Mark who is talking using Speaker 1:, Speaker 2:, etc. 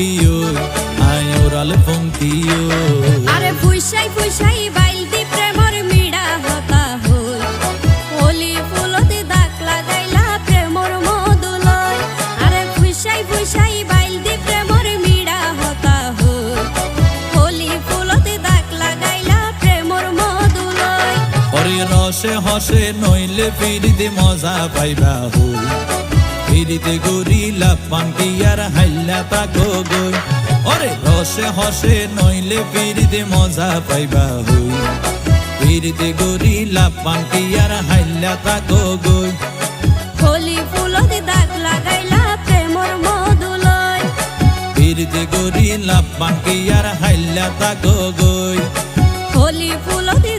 Speaker 1: কিও আয় ওরাল ফঙ্কিও
Speaker 2: আরে ফুইসাই ফুইসাই বাইলতি প্রেমর মিড়া হতা হই হোলি ফুলতে দাগ লাগাইলা প্রেমর মধুলয় আরে ফুইসাই ফুইসাই বাইলতি প্রেমর মিড়া হতা হই হোলি ফুলতে দাগ লাগাইলা প্রেমর মধুলয়
Speaker 1: ওরে রসে হসে নইলে ফিরিতে মজা পাইবা হই ফিরিতে গরিলা পানকি আর হাইলা তাকো গই ওরে রসে হসে নইলে ফিরিতে মজা পাইবা হই ফিরিতে গরিলা পানকি আর হাইলা তাকো গই
Speaker 2: হোলি ফুলতে দাগ লাগাইলা প্রেমর মধুলয়
Speaker 1: ফিরিতে গরিলা পানকি আর হাইলা তাকো গই
Speaker 2: হোলি ফুলতে